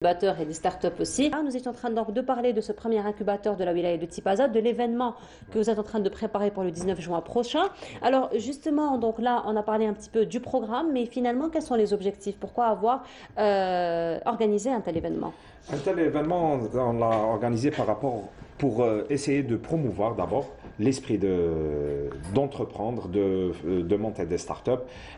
incubateurs et des startups aussi. Nous étions en train donc de parler de ce premier incubateur de la wilaya de Tipaza, de l'événement que vous êtes en train de préparer pour le 19 juin prochain. Alors justement, donc là, on a parlé un petit peu du programme, mais finalement, quels sont les objectifs? Pourquoi avoir organisé un tel événement? Un tel événement, on l'a organisé pour essayer de promouvoir d'abord l'esprit d'entreprendre, de monter des startups.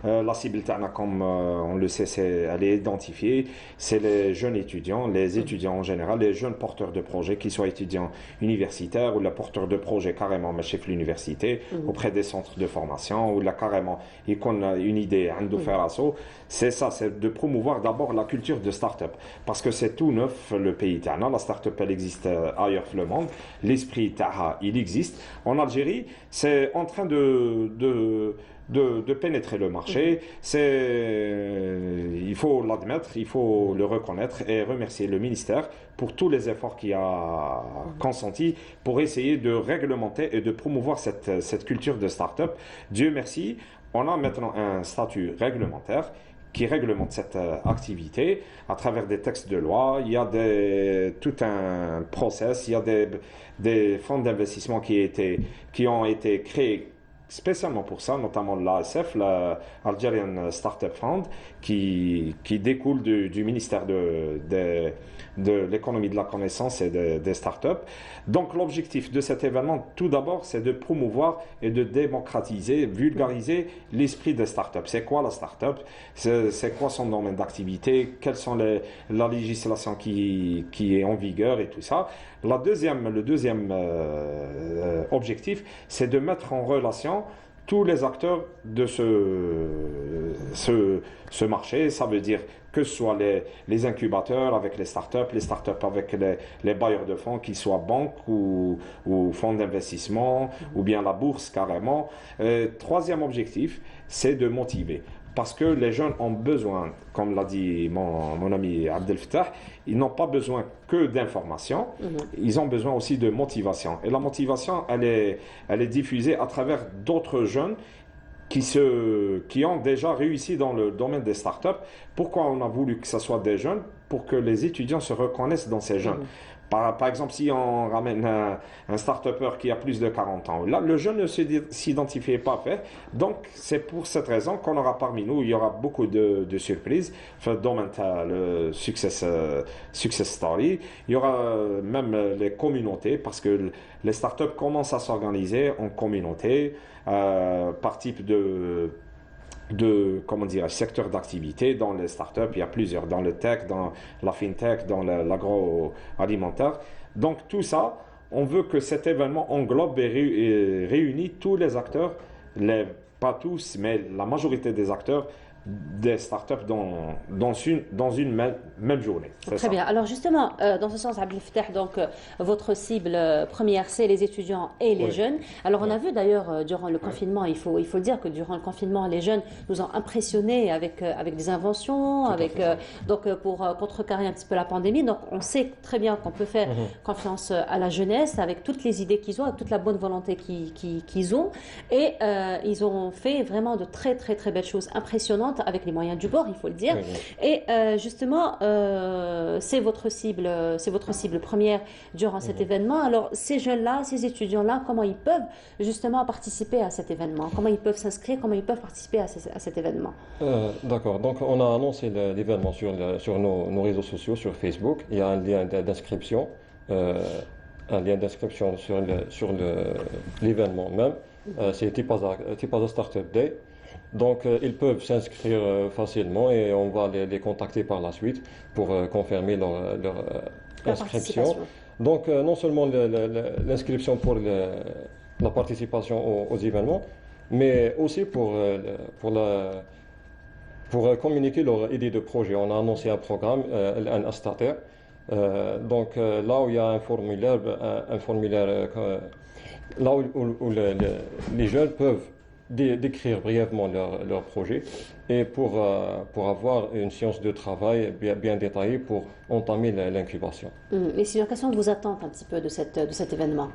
La cible, comme on le sait, elle est identifiée. C'est les jeunes étudiants, les étudiants en général, les jeunes porteurs de projets, qu'ils soient étudiants universitaires ou les porteurs de projets carrément, mais chef l'université, auprès des centres de formation, ou là carrément, et qu'on a une idée, de faire assaut. C'est ça, c'est de promouvoir d'abord la culture de startup. Parce que c'est tout neuf, le pays Tana. La startup, elle existe ailleurs que le monde. L'esprit Taha, il existe. En Algérie, c'est en train de pénétrer le marché. Il faut l'admettre, il faut le reconnaître et remercier le ministère pour tous les efforts qu'il a consentis pour essayer de réglementer et de promouvoir cette culture de start-up. Dieu merci, on a maintenant un statut réglementaire qui réglemente cette activité à travers des textes de loi. Il y a tout un process, il y a des fonds d'investissement qui ont été créés spécialement pour ça, notamment l'ASF, l'Algerian Startup Fund, qui découle du ministère de l'économie de la connaissance et des startups. Donc l'objectif de cet événement, tout d'abord, c'est de promouvoir et de démocratiser, vulgariser l'esprit des startups. C'est quoi la startup? C'est quoi son domaine d'activité? Quelle sont la législation qui est en vigueur et tout ça. Le deuxième objectif, c'est de mettre en relation tous les acteurs de ce marché. Ça veut dire que ce soit les incubateurs avec les startups avec les bailleurs de fonds, qu'ils soient banques ou fonds d'investissement ou bien la bourse carrément. Troisième objectif, c'est de motiver. Parce que les jeunes ont besoin, comme l'a dit mon ami Abdel Fattah, ils n'ont pas besoin que d'informations, ils ont besoin aussi de motivation. Et la motivation, elle est diffusée à travers d'autres jeunes qui ont déjà réussi dans le domaine des startups. Pourquoi on a voulu que ce soit des jeunes? Pour que les étudiants se reconnaissent dans ces jeunes. Par exemple, si on ramène un start-upper qui a plus de 40 ans, là, le jeune ne s'identifie pas fait. Donc, c'est pour cette raison qu'on aura parmi nous, il y aura beaucoup de surprises. Le success story. Il y aura même les communautés, parce que les start-up commencent à s'organiser en communauté, par type comment dire, secteur d'activité. Dans les startups, il y a plusieurs, dans le tech, dans la fintech, dans l'agroalimentaire. Donc tout ça, on veut que cet événement englobe et réunit tous les acteurs, pas tous, mais la majorité des acteurs des startups dans une même journée. Très bien. Alors justement, dans ce sens, Abdel Fattah, donc votre cible première, c'est les étudiants et les jeunes. Alors on a vu d'ailleurs durant le confinement, il faut le dire que durant le confinement, les jeunes nous ont impressionnés avec des inventions, donc pour contrecarrer un petit peu la pandémie. Donc on sait très bien qu'on peut faire confiance à la jeunesse avec toutes les idées qu'ils ont, avec toute la bonne volonté qu'ils ont, et ils ont fait vraiment de très très très belles choses impressionnantes avec les moyens du bord, il faut le dire. Et justement, c'est votre cible première durant cet événement. Alors, ces jeunes-là, ces étudiants-là, comment ils peuvent justement participer à cet événement? Comment ils peuvent s'inscrire? Comment ils peuvent participer à cet événement? D'accord. Donc, on a annoncé l'événement sur nos réseaux sociaux, sur Facebook. Il y a un lien d'inscription, sur l'événement même. C'est Tipaza Startup Day. Donc, ils peuvent s'inscrire facilement et on va les contacter par la suite pour confirmer leur inscription. Donc, non seulement l'inscription pour la participation aux événements, mais aussi pour communiquer leur idée de projet. On a annoncé un programme, un Astater. Donc, là où il y a un formulaire là où les jeunes peuvent décrire brièvement leur projet et pour avoir une séance de travail bien détaillée pour entamer l'incubation. Et sinon, quelles sont vos attentes un petit peu de cet événement?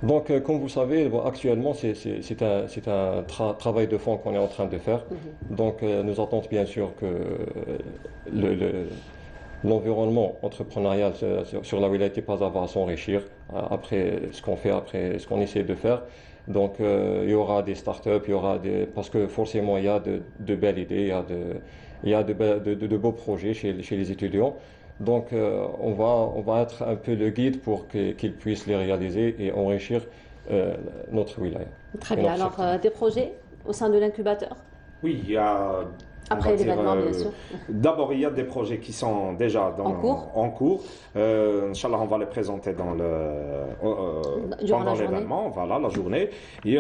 Donc, comme vous savez, actuellement, c'est un travail de fond qu'on est en train de faire. Donc, nous attendons bien sûr que l'environnement entrepreneurial sur la wilaya Tipaza va s'enrichir après ce qu'on fait, après ce qu'on essaie de faire. Donc il y aura des startups, parce que forcément il y a de belles idées, il y a de beaux projets chez les étudiants. Donc on va être un peu le guide pour qu'ils puissent les réaliser et enrichir notre wilaya. Très bien. Alors des projets au sein de l'incubateur? Oui, il y a... Après l'événement, bien sûr. D'abord, il y a des projets qui sont déjà en cours. Inch'Allah, on va les présenter pendant l'événement, voilà, la journée. Et,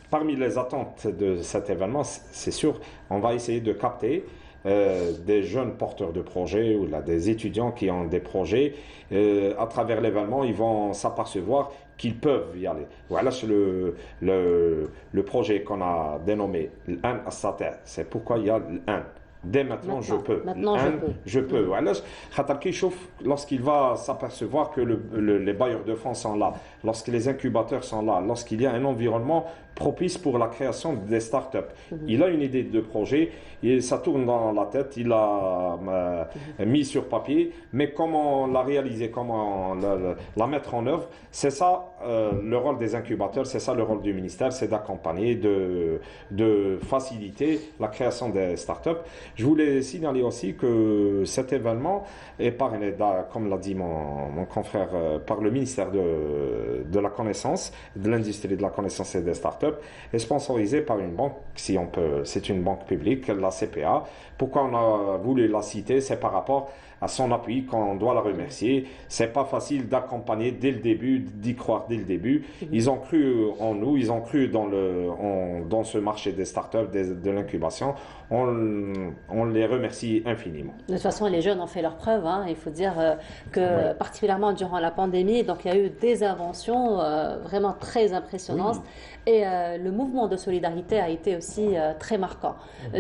parmi les attentes de cet événement, c'est sûr, on va essayer de capter des jeunes porteurs de projets ou là, des étudiants qui ont des projets. À travers l'événement, ils vont s'apercevoir qu'ils peuvent y aller. Voilà le projet qu'on a dénommé l'An As-Sata. C'est pourquoi il y a l'An. Dès maintenant, je peux. Maintenant, je peux. Voilà. Lorsqu'il va s'apercevoir que les bailleurs de fonds sont là, lorsque les incubateurs sont là, lorsqu'il y a un environnement propice pour la création des startups. Il a une idée de projet, et ça tourne dans la tête, il l'a mis sur papier, mais comment la réaliser, comment la mettre en œuvre, c'est ça le rôle des incubateurs, c'est ça le rôle du ministère, c'est d'accompagner, de faciliter la création des startups. Je voulais signaler aussi que cet événement est parrainé, comme l'a dit mon confrère, par le ministère de la connaissance, de l'industrie de la connaissance et des startups, est sponsorisé par une banque, si on peut, c'est une banque publique, la CPA. Pourquoi on a voulu la citer? C'est par rapport à son appui qu'on doit la remercier. C'est pas facile d'accompagner dès le début, d'y croire dès le début. Ils ont cru en nous, ils ont cru dans ce marché des startups, de l'incubation. On les remercie infiniment. De toute façon, les jeunes ont fait leurs preuves. Il faut dire que particulièrement durant la pandémie, donc il y a eu des inventions vraiment très impressionnantes. Oui. Et le mouvement de solidarité a été aussi très marquant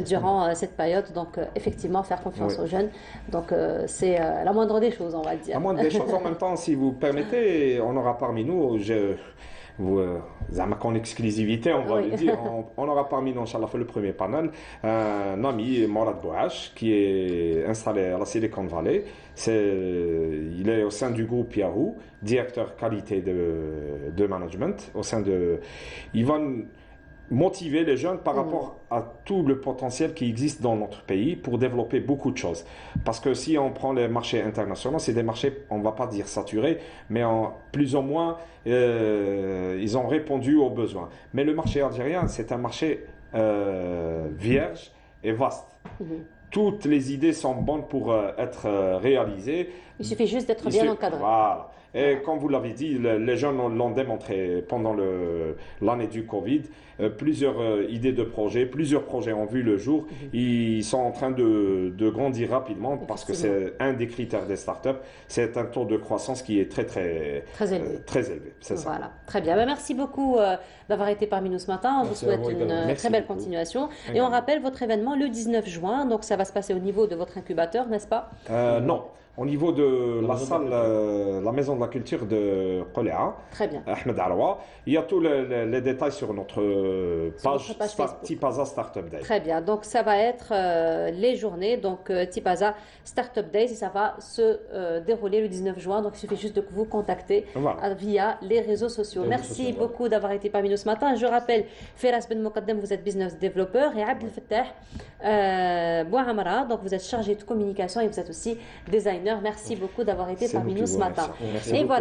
durant cette période. Donc effectivement, faire confiance aux jeunes. Donc c'est la moindre des choses, on va dire. La moindre des choses. En même temps, si vous permettez, on aura parmi nous, en exclusivité, on va le dire, on aura parmi nous, Inch'Allah, le premier panel, un ami, Morad Bouache, qui est installé à la Silicon Valley. Il est au sein du groupe Yahoo, directeur qualité de management. Il va motiver les jeunes par rapport à tout le potentiel qui existe dans notre pays pour développer beaucoup de choses. Parce que si on prend les marchés internationaux, c'est des marchés, on ne va pas dire saturés, mais plus ou moins, ils ont répondu aux besoins. Mais le marché algérien, c'est un marché vierge et vaste. Toutes les idées sont bonnes pour être réalisées. Il suffit juste d'être bien encadré. Voilà. Et comme vous l'avez dit, les jeunes l'ont démontré pendant l'année du Covid. Plusieurs idées de projets, plusieurs projets ont vu le jour. Ils sont en train de grandir rapidement parce que c'est un des critères des startups. C'est un taux de croissance qui est très élevé. C'est ça. Voilà, très bien. Merci beaucoup d'avoir été parmi nous ce matin. On vous souhaite une très belle continuation. Et on rappelle votre événement le 19 juin. Donc ça va se passer au niveau de votre incubateur, n'est-ce pas? Non. Au niveau de la salle, la maison de la culture de Qoléa, Ahmed Aroua, il y a tous les détails sur notre page Tipaza Startup Day. Très bien, donc ça va être les journées, donc Tipaza Startup Days, et ça va se dérouler le 19 juin, donc il suffit juste de vous contacter via les réseaux sociaux. Merci beaucoup d'avoir été parmi nous ce matin. Je rappelle, Firas Ben Mokaddem, vous êtes business développeur, et Abdel Fattah Bouhamara, donc vous êtes chargé de communication et vous êtes aussi designer. Merci beaucoup d'avoir été parmi nous ce matin. Et voilà.